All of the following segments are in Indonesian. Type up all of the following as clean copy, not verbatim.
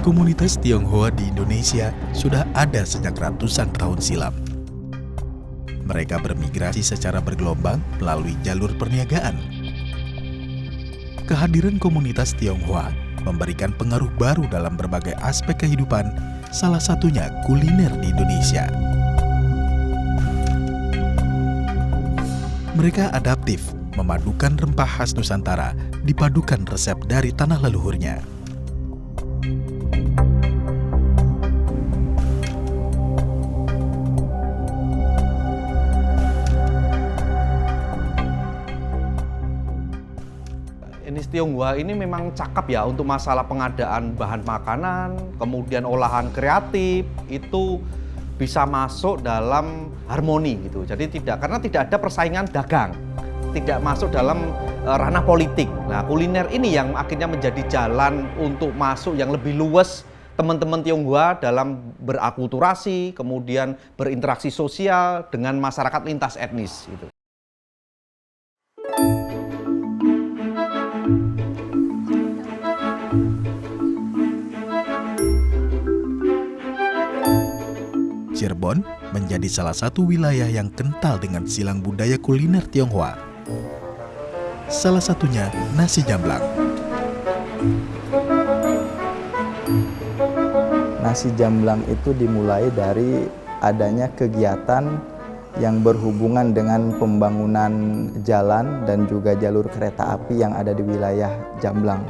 Komunitas Tionghoa di Indonesia sudah ada sejak ratusan tahun silam. Mereka bermigrasi secara bergelombang melalui jalur perniagaan. Kehadiran komunitas Tionghoa memberikan pengaruh baru dalam berbagai aspek kehidupan, salah satunya kuliner di Indonesia. Mereka adaptif, memadukan rempah khas Nusantara, dipadukan resep dari tanah leluhurnya. Etnis Tionghoa ini memang cakep ya untuk masalah pengadaan bahan makanan, kemudian olahan kreatif, itu bisa masuk dalam harmoni gitu. Jadi karena tidak ada persaingan dagang, tidak masuk dalam ranah politik. Nah, kuliner ini yang akhirnya menjadi jalan untuk masuk yang lebih luas teman-teman Tionghoa dalam berakulturasi, kemudian berinteraksi sosial dengan masyarakat lintas etnis gitu. Cirebon menjadi salah satu wilayah yang kental dengan silang budaya kuliner Tionghoa. Salah satunya nasi jamblang. Nasi jamblang itu dimulai dari adanya kegiatan yang berhubungan dengan pembangunan jalan dan juga jalur kereta api yang ada di wilayah Jamblang.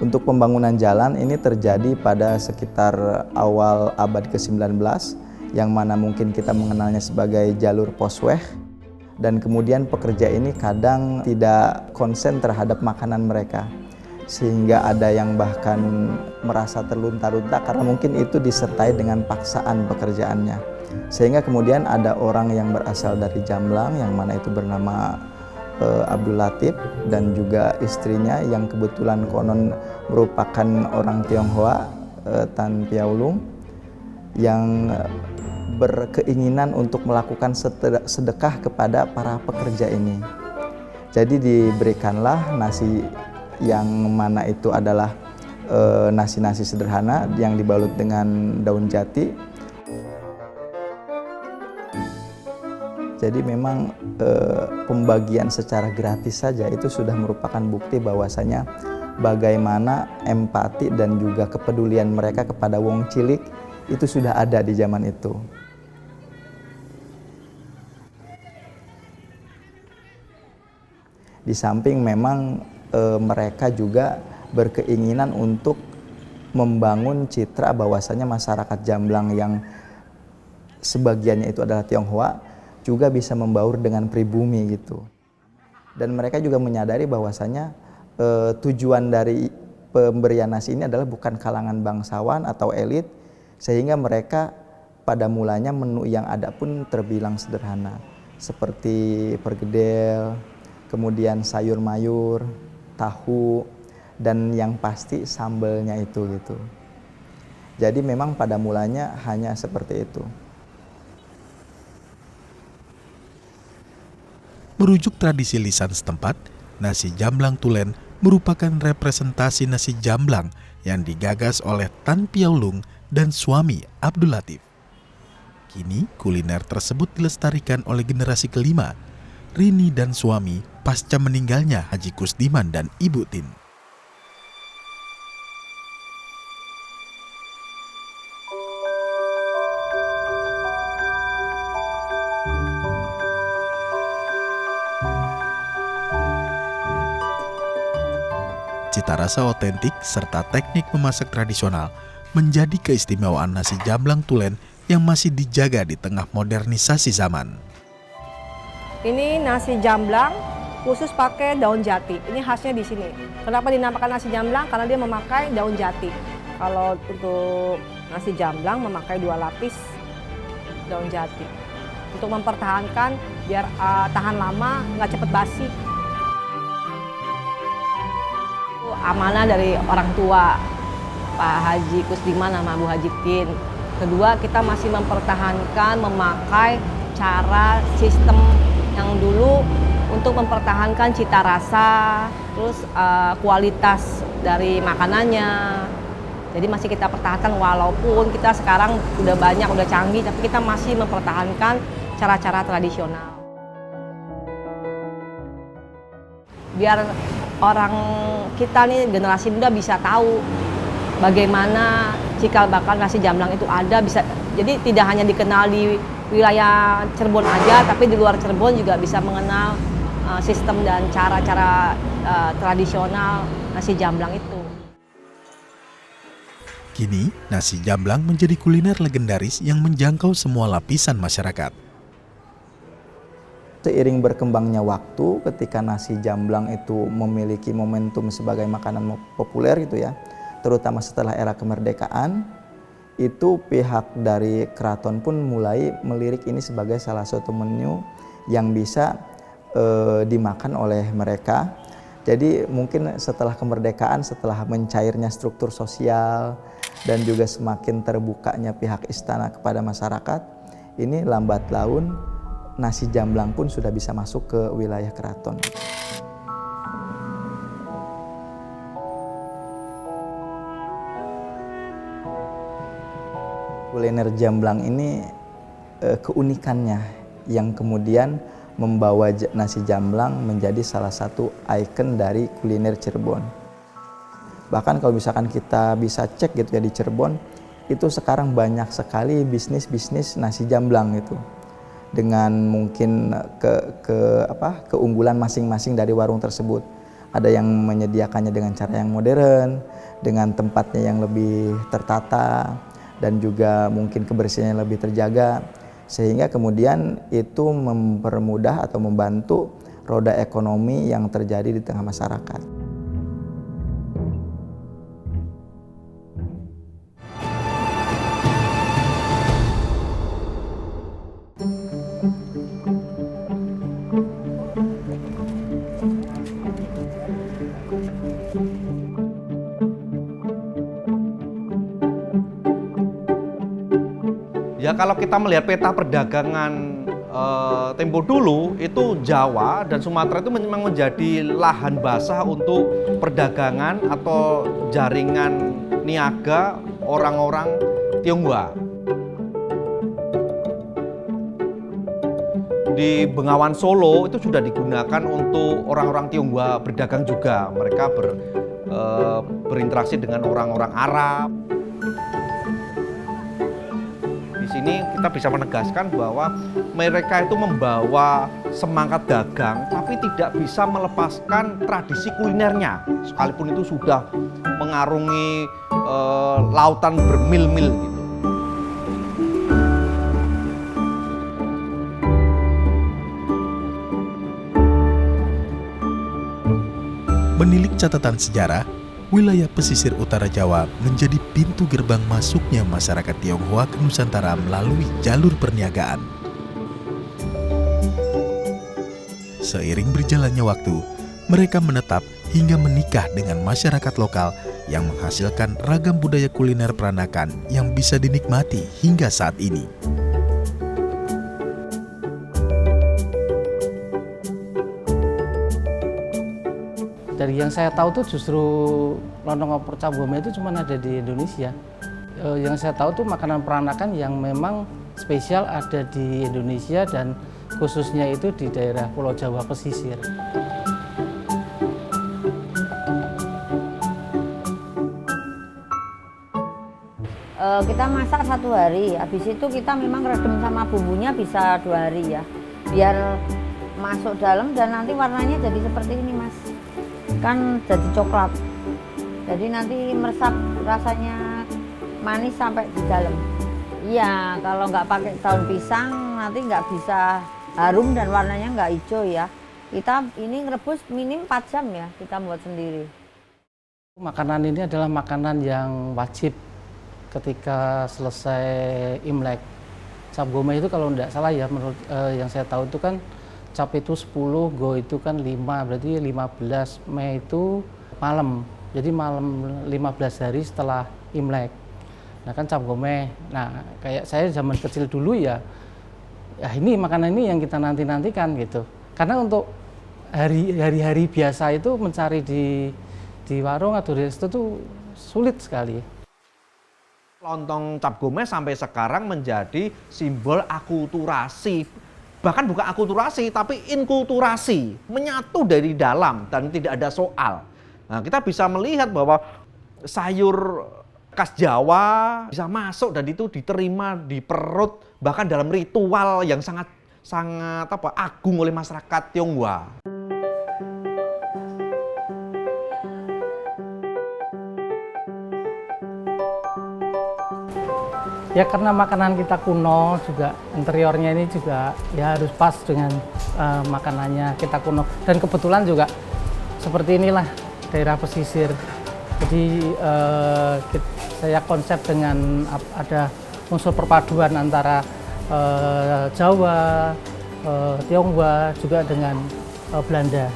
Untuk pembangunan jalan ini terjadi pada sekitar awal abad ke-19, yang mana mungkin kita mengenalnya sebagai jalur Posweh. Dan kemudian pekerja ini kadang tidak konsen terhadap makanan mereka, sehingga ada yang bahkan merasa terlunta-lunta karena mungkin itu disertai dengan paksaan pekerjaannya. Sehingga kemudian ada orang yang berasal dari Jamblang, yang mana itu bernama Abdul Latif, dan juga istrinya yang kebetulan konon merupakan orang Tionghoa, Tan Piaulung, yang berkeinginan untuk melakukan sedekah kepada para pekerja ini. Jadi diberikanlah nasi yang mana itu adalah nasi-nasi sederhana yang dibalut dengan daun jati. Jadi memang pembagian secara gratis saja itu sudah merupakan bukti bahwasanya bagaimana empati dan juga kepedulian mereka kepada wong cilik itu sudah ada di zaman itu. Di samping memang mereka juga berkeinginan untuk membangun citra bahwasanya masyarakat Jamblang yang sebagiannya itu adalah Tionghoa juga bisa membaur dengan pribumi gitu. Dan mereka juga menyadari bahwasanya tujuan dari pemberian nasi ini adalah bukan kalangan bangsawan atau elit, sehingga mereka pada mulanya menu yang ada pun terbilang sederhana, seperti pergedel, kemudian sayur mayur, tahu, dan yang pasti sambelnya itu gitu. Jadi memang pada mulanya hanya seperti itu. Merujuk tradisi lisan setempat, nasi jamblang tulen merupakan representasi nasi jamblang yang digagas oleh Tan Piaulung dan suami Abdul Latif. Kini kuliner tersebut dilestarikan oleh generasi kelima, Rini dan suami pasca meninggalnya Haji Kusdiman dan Ibu Tin. Cita rasa otentik serta teknik memasak tradisional menjadi keistimewaan nasi jamblang tulen yang masih dijaga di tengah modernisasi zaman. Ini nasi jamblang khusus pakai daun jati. Ini khasnya di sini. Kenapa dinamakan nasi jamblang? Karena dia memakai daun jati. Kalau untuk nasi jamblang memakai 2 lapis daun jati. Untuk mempertahankan biar tahan lama, nggak cepet basi. Amanah dari orang tua Pak Haji Kusdiman sama Bu Haji Tin. Kedua, kita masih mempertahankan memakai cara sistem yang dulu untuk mempertahankan cita rasa, terus kualitas dari makanannya, Jadi masih kita pertahankan walaupun kita sekarang udah banyak, udah canggih, tapi kita masih mempertahankan cara-cara tradisional. Biar orang kita nih generasi muda bisa tahu bagaimana cikal bakal nasi jamblang itu ada, bisa jadi tidak hanya dikenal di wilayah Cirebon aja, tapi di luar Cirebon juga bisa mengenal sistem dan cara-cara tradisional nasi jamblang itu. Kini, nasi jamblang menjadi kuliner legendaris yang menjangkau semua lapisan masyarakat. Seiring berkembangnya waktu, ketika nasi jamblang itu memiliki momentum sebagai makanan populer gitu ya, terutama setelah era kemerdekaan, itu pihak dari keraton pun mulai melirik ini sebagai salah satu menu yang bisa dimakan oleh mereka. Jadi mungkin setelah kemerdekaan, setelah mencairnya struktur sosial dan juga semakin terbukanya pihak istana kepada masyarakat, ini lambat laun nasi jamblang pun sudah bisa masuk ke wilayah keraton. Kuliner jamblang ini keunikannya yang kemudian membawa nasi jamblang menjadi salah satu ikon dari kuliner Cirebon. Bahkan kalau misalkan kita bisa cek gitu ya di Cirebon, itu sekarang banyak sekali bisnis-bisnis nasi jamblang itu. Dengan mungkin keunggulan masing-masing dari warung tersebut. Ada yang menyediakannya dengan cara yang modern, dengan tempatnya yang lebih tertata, dan juga mungkin kebersihannya lebih terjaga, sehingga kemudian itu mempermudah atau membantu roda ekonomi yang terjadi di tengah masyarakat. Ya kalau kita melihat peta perdagangan tempo dulu, itu Jawa dan Sumatera itu memang menjadi lahan basah untuk perdagangan atau jaringan niaga orang-orang Tionghoa. Di Bengawan Solo itu sudah digunakan untuk orang-orang Tionghoa berdagang juga. Mereka berinteraksi dengan orang-orang Arab. Di sini kita bisa menegaskan bahwa mereka itu membawa semangat dagang, tapi tidak bisa melepaskan tradisi kulinernya, sekalipun itu sudah mengarungi lautan bermil-mil gitu. Menilik catatan sejarah, wilayah pesisir utara Jawa menjadi pintu gerbang masuknya masyarakat Tionghoa ke Nusantara melalui jalur perniagaan. Seiring berjalannya waktu, mereka menetap hingga menikah dengan masyarakat lokal yang menghasilkan ragam budaya kuliner peranakan yang bisa dinikmati hingga saat ini. Dari yang saya tahu tuh justru lontong opor cap gome itu cuma ada di Indonesia. Yang saya tahu tuh makanan peranakan yang memang spesial ada di Indonesia dan khususnya itu di daerah Pulau Jawa pesisir. Kita masak 1 hari, habis itu kita memang redem sama bumbunya bisa 2 hari ya, biar masuk dalam dan nanti warnanya jadi seperti ini mas. Kan jadi coklat, jadi nanti meresap rasanya manis sampai di dalam. Iya, kalau nggak pakai daun pisang nanti nggak bisa harum dan warnanya nggak hijau ya. Kita ini ngerebus minim 4 jam ya, kita buat sendiri. Makanan ini adalah makanan yang wajib ketika selesai Imlek. Cap gome itu kalau tidak salah ya, menurut yang saya tahu itu kan cap itu 10, go itu kan 5, berarti 15 Mei itu malam. Jadi malam 15 hari setelah Imlek. Nah kan cap gome. Nah kayak saya zaman kecil dulu ya ini makanan ini yang kita nanti-nantikan gitu. Karena untuk hari-hari biasa itu mencari di warung atau di resto tuh sulit sekali. Lontong cap gomeh sampai sekarang menjadi simbol akulturasi. Bahkan bukan akulturasi, tapi inkulturasi. Menyatu dari dalam dan tidak ada soal. Nah, kita bisa melihat bahwa sayur khas Jawa bisa masuk dan itu diterima di perut, bahkan dalam ritual yang sangat agung oleh masyarakat Tionghoa. Ya karena makanan kita kuno juga, interiornya ini juga ya harus pas dengan makanannya kita kuno. Dan kebetulan juga seperti inilah daerah pesisir. Jadi saya konsep dengan ada unsur perpaduan antara Jawa, Tionghoa juga dengan Belanda.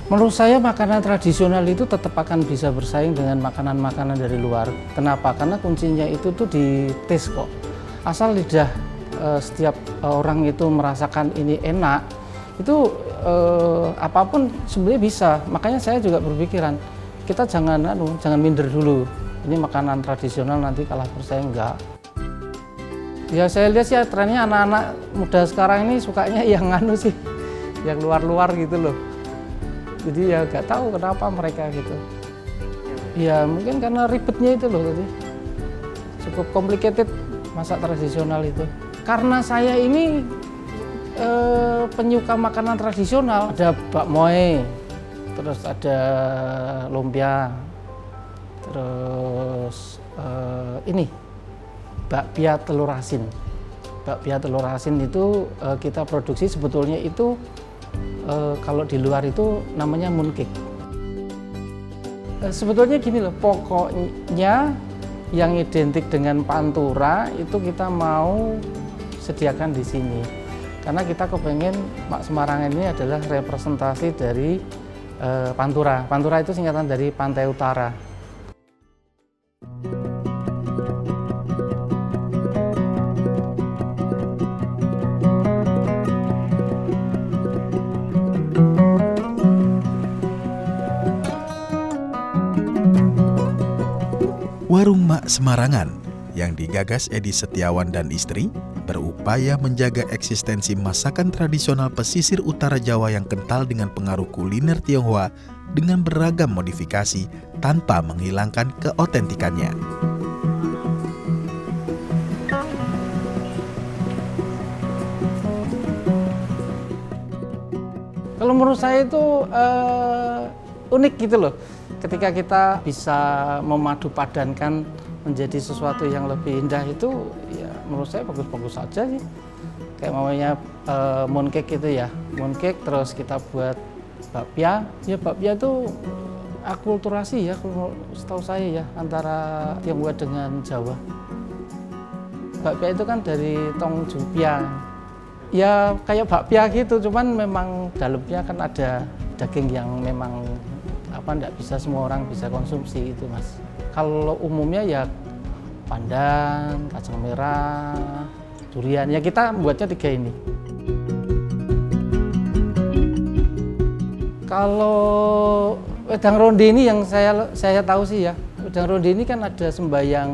Menurut saya makanan tradisional itu tetap akan bisa bersaing dengan makanan-makanan dari luar. Kenapa? Karena kuncinya itu tuh di taste kok. Asal lidah setiap orang itu merasakan ini enak, itu apapun sebenarnya bisa. Makanya saya juga berpikiran, kita jangan minder dulu. Ini makanan tradisional nanti kalah bersaing, enggak. Ya saya lihat sih trennya anak-anak muda sekarang ini sukanya yang sih, yang luar-luar gitu loh. Jadi ya nggak tahu kenapa mereka gitu. Ya mungkin karena ribetnya itu loh tadi. Cukup complicated masak tradisional itu. Karena saya ini penyuka makanan tradisional. Ada bakmoy, terus ada lumpia, terus ini bakpia telur asin. Bakpia telur asin itu kita produksi sebetulnya itu kalau di luar itu namanya mooncake. Sebetulnya gini loh, pokoknya yang identik dengan pantura itu kita mau sediakan di sini. Karena kita kepengen Mak Semarangan ini adalah representasi dari pantura. Pantura itu singkatan dari Pantai Utara. Warung Mak Semarangan yang digagas Edi Setiawan dan istri berupaya menjaga eksistensi masakan tradisional pesisir utara Jawa yang kental dengan pengaruh kuliner Tionghoa dengan beragam modifikasi tanpa menghilangkan keotentikannya. Kalau menurut saya itu unik gitu loh. Ketika kita bisa memadu padankan menjadi sesuatu yang lebih indah itu ya menurut saya bagus-bagus saja sih. Kayak namanya mooncake itu ya, mooncake terus kita buat bakpia. Ya bakpia itu akulturasi ya kalau setahu saya ya antara Tionghoa dengan Jawa. Bakpia itu kan dari tong jupia. Ya kayak bakpia gitu, cuman memang dalamnya kan ada daging yang memang enggak bisa semua orang bisa konsumsi itu Mas. Kalau umumnya ya pandan, kacang merah, durian. Ya kita buatnya 3 ini. Kalau wedang ronde ini yang saya tahu sih ya. Wedang ronde ini kan ada sembayang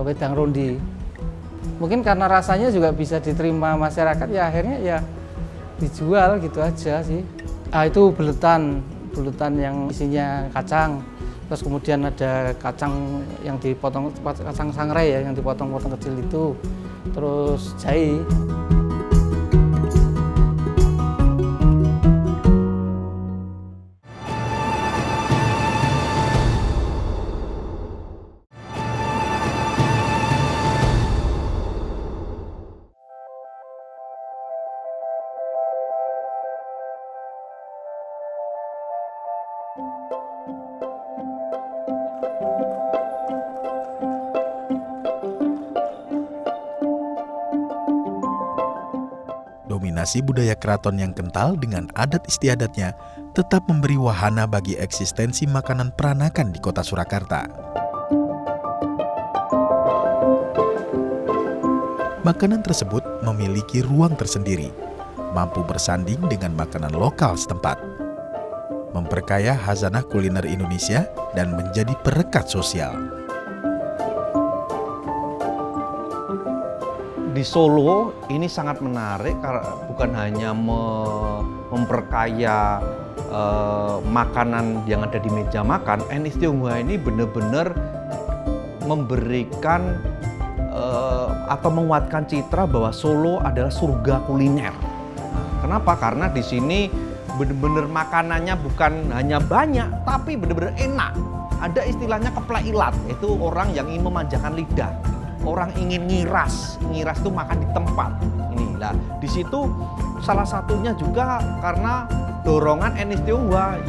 wedang ronde. Mungkin karena rasanya juga bisa diterima masyarakat ya akhirnya ya dijual gitu aja sih. Itu beletan yang isinya kacang, terus kemudian ada kacang yang dipotong, kacang sangrai ya, yang dipotong-potong kecil itu, terus jahe. Dominasi budaya keraton yang kental dengan adat istiadatnya tetap memberi wahana bagi eksistensi makanan peranakan di kota Surakarta. Makanan tersebut memiliki ruang tersendiri, mampu bersanding dengan makanan lokal setempat. memperkaya khazanah kuliner Indonesia dan menjadi perekat sosial. Di Solo ini sangat menarik karena bukan hanya memperkaya makanan yang ada di meja makan, etnis Tionghoa ini benar-benar memberikan atau menguatkan citra bahwa Solo adalah surga kuliner. Kenapa? Karena di sini benar-benar makanannya bukan hanya banyak, tapi benar-benar enak. Ada istilahnya keplek ilat, itu orang yang ingin memanjakan lidah, orang ingin ngiras itu makan di tempat. Inilah di situ salah satunya juga karena dorongan etnis Tionghoa.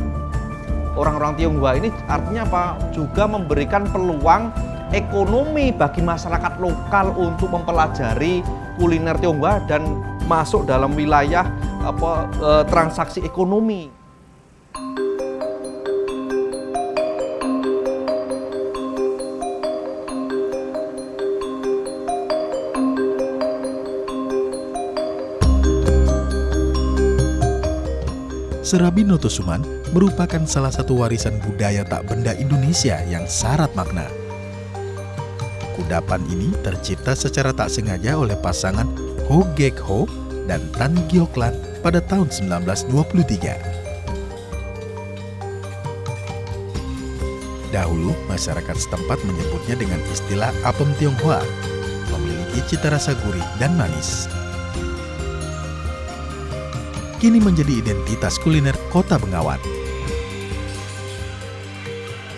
Orang-orang Tionghoa ini artinya apa? Juga memberikan peluang ekonomi bagi masyarakat lokal untuk mempelajari kuliner Tionghoa dan masuk dalam wilayah transaksi ekonomi. Serabi Notosuman merupakan salah satu warisan budaya tak benda Indonesia yang syarat makna. Kudapan ini tercipta secara tak sengaja oleh pasangan Ho Gek Ho dan Tan Giok Lan pada tahun 1923. Dahulu, masyarakat setempat menyebutnya dengan istilah apem Tionghoa, memiliki cita rasa gurih dan manis. Kini menjadi identitas kuliner Kota Bengawan.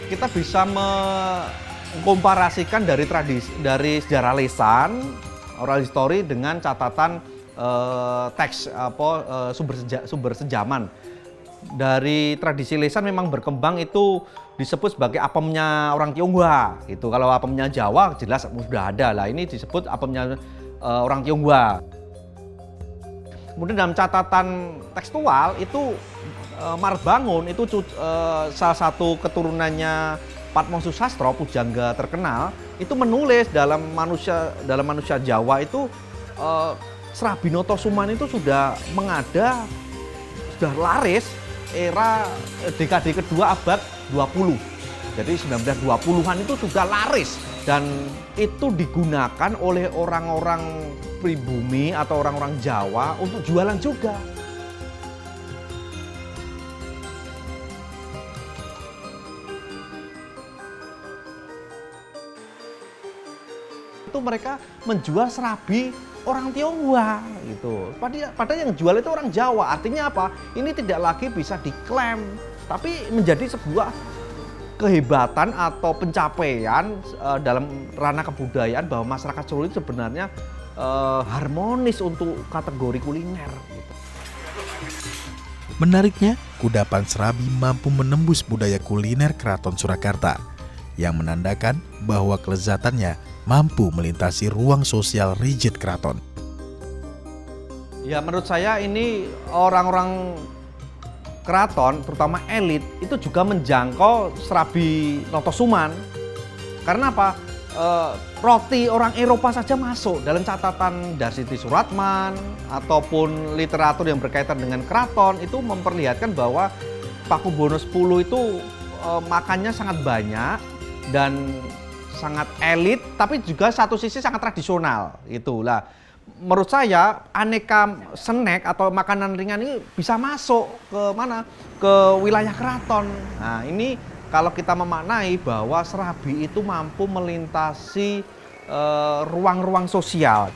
Kita bisa mengkomparasikan dari sejarah lisan, oral history dengan catatan teks sumber sejaman. Dari tradisi lisan memang berkembang itu disebut sebagai apemnya orang Tionghoa gitu. Kalau apemnya Jawa jelas sudah ada lah, ini disebut apemnya orang Tionghoa. Kemudian dalam catatan tekstual itu Marbangun itu salah satu keturunannya Patmo Susastro, pujangga terkenal, itu menulis dalam manusia Jawa itu Serabi Notosuman itu sudah sudah laris era dekade kedua abad 20. Jadi 1920-an itu sudah laris dan itu digunakan oleh orang-orang pribumi atau orang-orang Jawa untuk jualan juga. Itu mereka menjual serabi orang Tionghoa gitu. Padahal yang jual itu orang Jawa. Artinya apa? Ini tidak lagi bisa diklaim, tapi menjadi sebuah kehebatan atau pencapaian dalam ranah kebudayaan bahwa masyarakat Solo itu sebenarnya harmonis untuk kategori kuliner. Gitu. Menariknya, kudapan serabi mampu menembus budaya kuliner Keraton Surakarta yang menandakan bahwa kelezatannya mampu melintasi ruang sosial rigid keraton. Ya, menurut saya ini orang-orang keraton, terutama elit, itu juga menjangkau Serabi Notosuman. Karena apa? Roti orang Eropa saja masuk dalam catatan Darsiti Suratman ataupun literatur yang berkaitan dengan keraton itu memperlihatkan bahwa Pakubuwono X itu makannya sangat banyak dan sangat elit, tapi juga satu sisi sangat tradisional. Itulah. Menurut saya aneka snack atau makanan ringan ini bisa masuk ke mana? Ke wilayah keraton. Nah, ini kalau kita memaknai bahwa serabi itu mampu melintasi ruang-ruang sosial.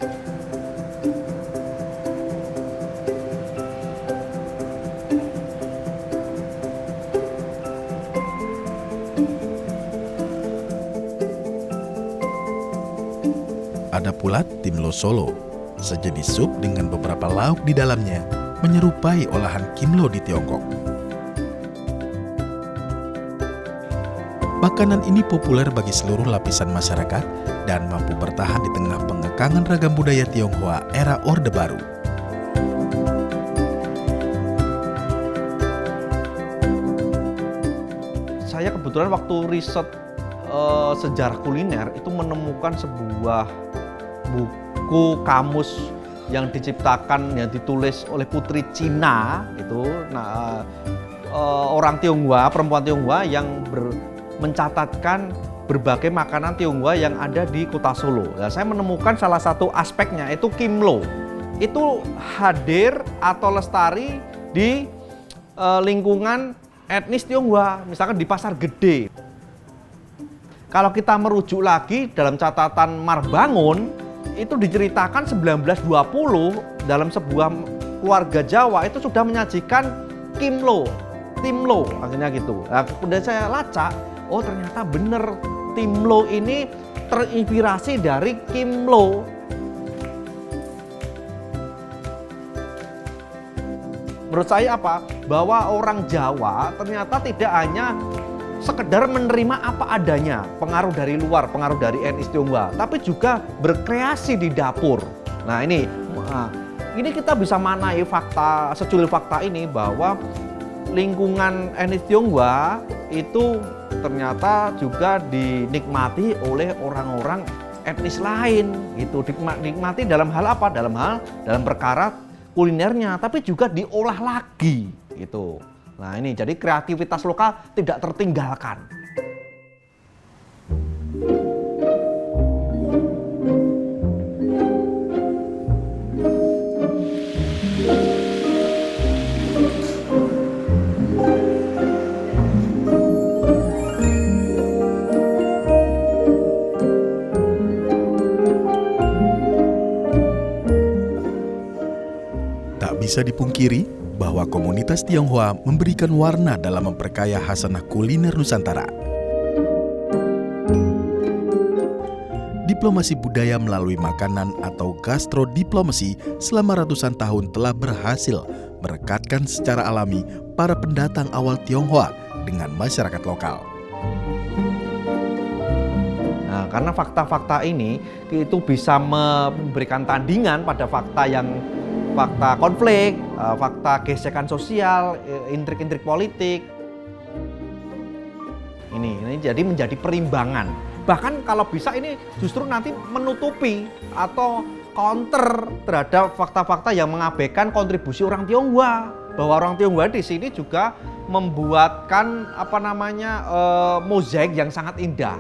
Ada pula timlo Solo, sejenis sup dengan beberapa lauk di dalamnya, menyerupai olahan kimlo di Tiongkok. Makanan ini populer bagi seluruh lapisan masyarakat dan mampu bertahan di tengah pengekangan ragam budaya Tionghoa era Orde Baru. Saya kebetulan waktu riset sejarah kuliner itu menemukan sebuah buku kamus yang diciptakan, yang ditulis oleh putri Cina itu. Nah, orang Tionghoa, perempuan Tionghoa yang mencatatkan berbagai makanan Tionghoa yang ada di kota Solo. Nah, saya menemukan salah satu aspeknya itu kimlo. Itu hadir atau lestari di lingkungan etnis Tionghoa, misalkan di Pasar Gede. Kalau kita merujuk lagi dalam catatan Marbangun, itu diceritakan 1920 dalam sebuah keluarga Jawa itu sudah menyajikan kimlo, timlo, akhirnya gitu. Nah, kemudian saya lacak, oh ternyata bener timlo ini terinspirasi dari kimlo. Menurut saya apa? Bahwa orang Jawa ternyata tidak hanya sekedar menerima apa adanya, pengaruh dari luar, pengaruh dari etnis Tionghoa, tapi juga berkreasi di dapur. Nah ini kita bisa maknai fakta, secuil fakta ini bahwa lingkungan etnis Tionghoa itu ternyata juga dinikmati oleh orang-orang etnis lain gitu, dinikmati dalam hal apa? Dalam perkara kulinernya, tapi juga diolah lagi gitu. Nah ini jadi kreativitas lokal tidak tertinggalkan. Tak bisa dipungkiri bahwa komunitas Tionghoa memberikan warna dalam memperkaya khasanah kuliner Nusantara. Diplomasi budaya melalui makanan atau gastrodiplomasi selama ratusan tahun telah berhasil merekatkan secara alami para pendatang awal Tionghoa dengan masyarakat lokal. Nah, karena fakta-fakta ini itu bisa memberikan tandingan pada fakta konflik, fakta gesekan sosial, intrik-intrik politik. Ini jadi menjadi perimbangan. Bahkan kalau bisa ini justru nanti menutupi atau counter terhadap fakta-fakta yang mengabaikan kontribusi orang Tionghoa. Bahwa orang Tionghoa di sini juga membuatkan mozaik yang sangat indah.